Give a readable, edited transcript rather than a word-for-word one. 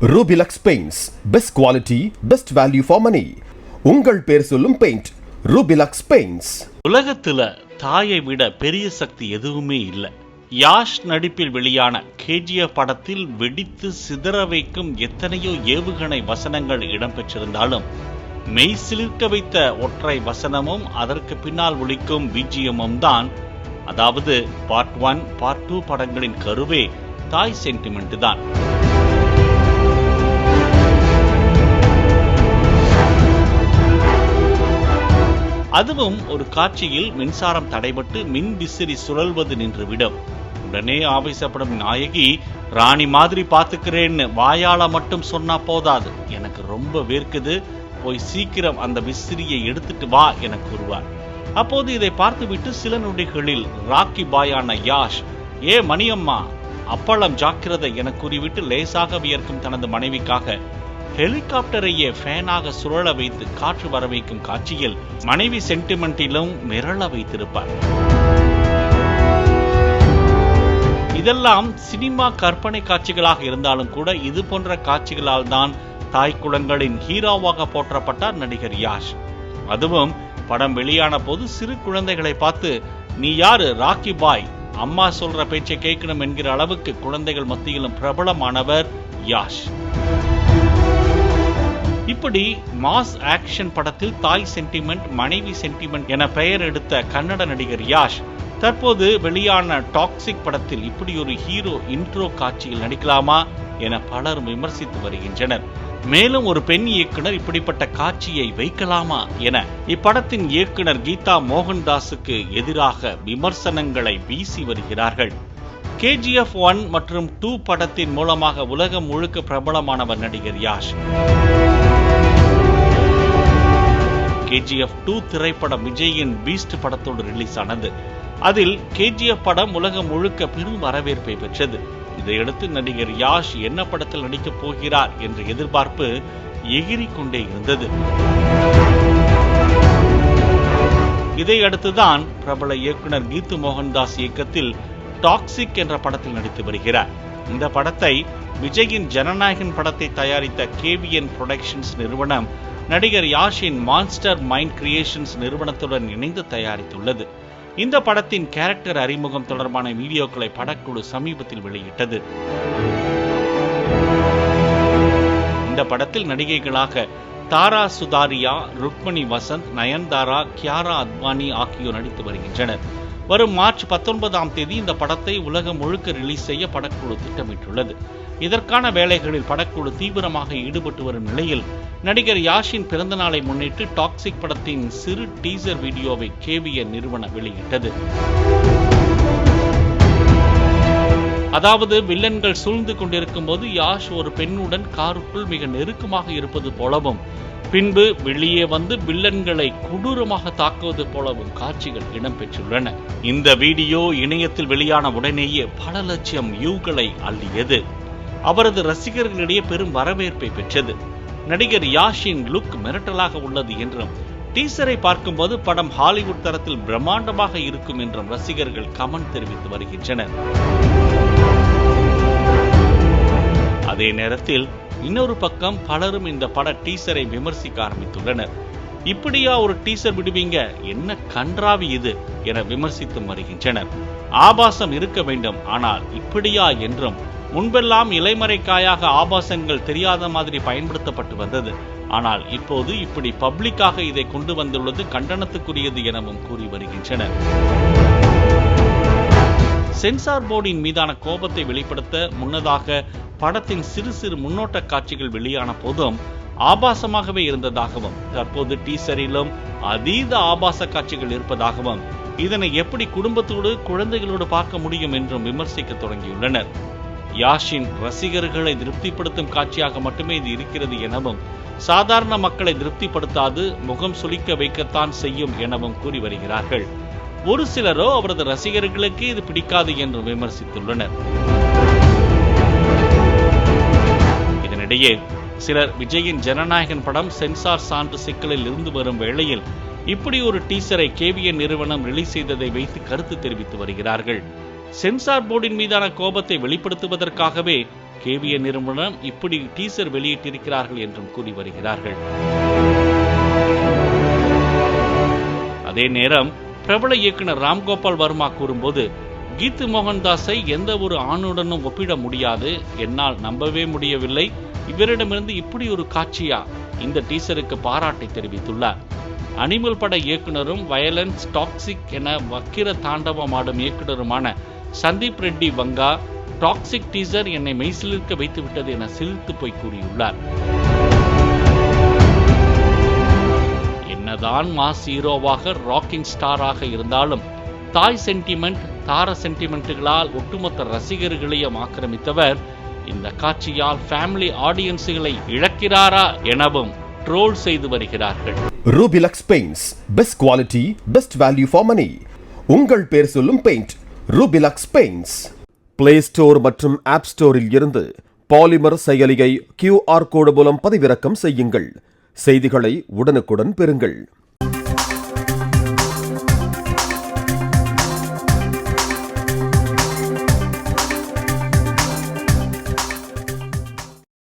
Rubilux paints, best quality, best value for money. உங்கள் பேர் சொல்லும் பெயிண்ட் ரூபிலக்ஸ் பெயிண்ட்ஸ். உலகத்துல தாயை விட பெரிய சக்தி எதுவுமே இல்லை. யாஷ் நடிப்பில் வெளியான கேஜிஎஃப் படத்தில் வெடித்து சிதற வைக்கும் எத்தனையோ ஏவுகணை வசனங்கள் இடம்பெற்றிருந்தாலும் மெய் சிலிர்க்க வைத்த ஒற்றை வசனமும் அதற்கு பின்னால் ஒலிக்கும் பிஜிஎம்மும் தான். அதாவது பார்ட் 1, பார்ட் 2 படங்களின் கருவே தாய் சென்டிமெண்ட் தான். அதுவும் ஒரு காட்சியில் மின்சாரம் தடைபட்டு மின் விசிறி சுழல்வது நின்றுவிடும். உடனே ஆவேசப்படும் நாயகி, ராணி மாதிரி பாத்துக்கிறேன்னு வாயால மட்டும் சொன்னா போதாது, எனக்கு ரொம்ப வேர்க்குது, போய் சீக்கிரம் அந்த விசிறியை எடுத்துட்டு வா என கூறுவார். அப்போது இதை பார்த்துவிட்டு சில நொடிகளில் ராக்கி பாயான யாஷ், ஏ மணியம்மா அப்பளம் ஜாக்கிரதை என கூறிவிட்டு லேசாக வியர்க்கும் தனது மனைவிக்காக ஹெலிகாப்டரையே ஃபேனாக சுழல வைத்து காற்று வர வைக்கும் காட்சியில் மனைவி சென்டிமெண்டிலும் மிரள வைத்திருப்பார். இதெல்லாம் சினிமா கற்பனை காட்சிகளாக இருந்தாலும் கூட இது போன்ற காட்சிகளால் தான் தாய் குலங்களின் ஹீரோவாக போற்றப்பட்டார் நடிகர் யாஷ். அதுவும் படம் வெளியான போது சிறு குழந்தைகளை பார்த்து, நீ யாரு ராக்கி பாய், அம்மா சொல்ற பேச்சை கேட்கணும் என்கிற அளவுக்கு குழந்தைகள் மத்தியிலும் பிரபலமானவர் யாஷ். இப்படி மாஸ் ஆக்ஷன் படத்தில் தாய் சென்டிமெண்ட், மனைவி சென்டிமெண்ட் என பெயர் எடுத்த கன்னட நடிகர் யாஷ் தற்போது வெளியான டாக்ஸிக் படத்தில் இப்படி ஒரு ஹீரோ இன்ட்ரோ காட்சியில் நடிக்கலாமா என பலரும் விமர்சித்து வருகின்றனர். மேலும் ஒரு பெண் இயக்குனர் இப்படிப்பட்ட காட்சியை வைக்கலாமா என இப்படத்தின் இயக்குனர் கீதா மோகன்தாஸுக்கு எதிராக விமர்சனங்களை வீசி வருகிறார்கள். கேஜிஎஃப் 1 மற்றும் 2 படத்தின் மூலமாக உலகம் முழுக்க பிரபலமானவர் நடிகர் யாஷ். கேஜிஎஃப் 2 திரைப்படம் விஜயின் பீஸ்ட் படத்தோடு ரிலீஸ் ஆனது. அதில் கேஜிஎஃப் படம் உலகம் முழுக்க பெரும் வரவேற்பை பெற்றது. இதையடுத்து நடிகர் யாஷ் என்ன படத்தில் நடிக்கப் போகிறார் என்ற எதிர்பார்ப்பு எகிரிக்கொண்டே இருந்தது. இதையடுத்துதான் பிரபல இயக்குனர் கீது மோகன்தாஸ் இயக்கத்தில் டாக்ஸிக் என்ற படத்தில் நடித்து வருகிறார். இந்த படத்தை விஜயின் ஜனநாயகன் படத்தை தயாரித்த கேவிஎன் புரொடக்ஷன்ஸ் நிறுவனம் நடிகர் யாஷின் மான்ஸ்டர் மைண்ட் கிரியேஷன்ஸ் நிறுவனத்துடன் இணைந்து தயாரித்துள்ளது. இந்த படத்தின் கேரக்டர் அறிமுகம் தொடர்பான வீடியோக்களை படக்குழு சமீபத்தில் வெளியிட்டது. இந்த படத்தில் நடிகைகளாக தாரா சுதாரியா, ருக்மணி வசந்த், நயன்தாரா, கியாரா அத்வானி ஆகியோர் நடித்து வருகின்றனர். வரும் மார்ச் 19ஆம் தேதி இந்த படத்தை உலகம் முழுக்க ரிலீஸ் செய்ய படக்குழு திட்டமிட்டுள்ளது. இதற்கான வேலைகளில் படக்குழு தீவிரமாக ஈடுபட்டு வரும் நிலையில் நடிகர் யாஷின் பிறந்த நாளை முன்னிட்டு டாக்ஸிக் படத்தின் சிறு டீசர் வீடியோவை கேவிஎன் நிறுவனம் வெளியிட்டது. அதாவது வில்லன்கள் சூழ்ந்து கொண்டிருக்கும் போது யாஷ் ஒரு பெண்ணுடன் காருக்குள் மிக நெருக்கமாக இருப்பது போலவும், பின்பு வெளியே வந்து வில்லன்களை கொடூரமாக தாக்குவது போலவும் காட்சிகள் இடம்பெற்றுள்ளன. இந்த வீடியோ இணையத்தில் வெளியான உடனேயே பல லட்சம் வியூகளை அள்ளியது. அவரது ரசிகர்களிடையே பெரும் வரவேற்பை பெற்றது. நடிகர் யாஷின் லுக் மிரட்டலாக உள்ளது என்றும், டீசரை பார்க்கும்போது படம் ஹாலிவுட் தரத்தில் பிரம்மாண்டமாக இருக்கும் என்றும் ரசிகர்கள் கமெண்ட் தெரிவித்து வருகின்றனர். அதே நேரத்தில் இன்னொரு பக்கம் பலரும் இந்த பட டீசரை விமர்சிக்க ஆரம்பித்துள்ளனர். இப்படியா ஒரு டீசர் விடுவீங்க, என்ன கன்றாவி இது என விமர்சித்து வருகின்றனர். ஆபாசம் இருக்க வேண்டும், ஆனால் இப்படியா என்றும், முன்பெல்லாம் இலைமறைக்காயாக ஆபாசங்கள் தெரியாத மாதிரி பயன்படுத்தப்பட்டு வந்தது. ஆனால் இப்போது இப்படி பப்ளிக்காக இதை கொண்டு வந்துள்ளது கண்டனத்துக்குரியது எனவும் கூறி வருகின்றனர். சென்சார் போர்டின் மீதான கோபத்தை வெளிப்படுத்த முன்னதாக படத்தின் சிறு சிறு முன்னோட்ட காட்சிகள் வெளியான போதும் ஆபாசமாகவே இருந்ததாகவும், தற்போது டீசரிலும் அதீத ஆபாச காட்சிகள் இருப்பதாகவும், இதனை எப்படி குடும்பத்தோடு குழந்தைகளோடு பார்க்க முடியும் என்றும் விமர்சிக்க தொடங்கியுள்ளனர். யாஷின் ரசிகர்களை திருப்திப்படுத்தும் காட்சியாக மட்டுமே இது இருக்கிறது எனவும், சாதாரண மக்களை திருப்திப்படுத்தாது, முகம் சுளிக்க வைக்கத்தான் செய்யும் எனவும் கூறி வருகிறார்கள். ஒரு சிலரோ அவரது ரசிகர்களுக்கு இது பிடிக்காது என்று விமர்சித்துள்ளனர். இதனிடையே சிலர் விஜயின் ஜனநாயகன் படம் சென்சார் சான்று சிக்கலில் இருந்து வரும் வேளையில் இப்படி ஒரு டீசரை கேவிஎன் நிறுவனம் ரிலீஸ் செய்ததை வைத்து கருத்து தெரிவித்து வருகிறார்கள். சென்சார் போர்டின் மீதான கோபத்தை வெளிப்படுத்துவதற்காகவே கேவிஎன் நிறுவனம் இப்படி டீசர் வெளியிட்டிருக்கிறார்கள் என்றும் கூறி வருகிறார்கள். அதே நேரம் பிரபல இயக்குனர் ராம்கோபால் வர்மா கூறும்போது, கீத்து மோகன்தாஸை எந்த ஒரு ஆணுடனும் ஒப்பிட முடியாது, என்னால் நம்பவே முடியவில்லை, இவரிடமிருந்து இப்படி ஒரு காட்சியா? இந்த டீசருக்கு பாராட்டை தெரிவித்துள்ளார். அனிமல் பட இயக்குனரும் வயலன்ஸ் டாக்ஸிக் என வக்கிர தாண்டவமாடும் இயக்குனருமான சந்தீப் ரெட்டி வங்கா, டாக்ஸிக் டீசர் என்னை மெய்சிலிருக்க வைத்துவிட்டது என சிரித்து போய் கூறியுள்ளார். என்னதான் மாஸ் ஹீரோவாக ராக்கிங் ஸ்டாராக இருந்தாலும் தாய் சென்டிமெண்ட், தார சென்டிமெண்ட்டுகளால் ஒட்டுமொத்த ரசிகர்களையும் ஆக்கிரமித்தவர் இந்த காட்சியால் ஃபேமிலி ஆடியன்ஸுகளை இழக்கிறாரா எனவும் ட்ரோல் செய்து வருகிறார்கள். Rubilux paints, best quality, best value for money. உங்கள் பேர் சொல்லும் paint Rubilux paints. Play store மற்றும் ஆப் ஸ்டோரில் இருந்து பாலிமர் செயலியை QR கோடு மூலம் பதிவிறக்கம் செய்யுங்கள். செய்திகளை உடனுக்குடன் பெறுங்கள்.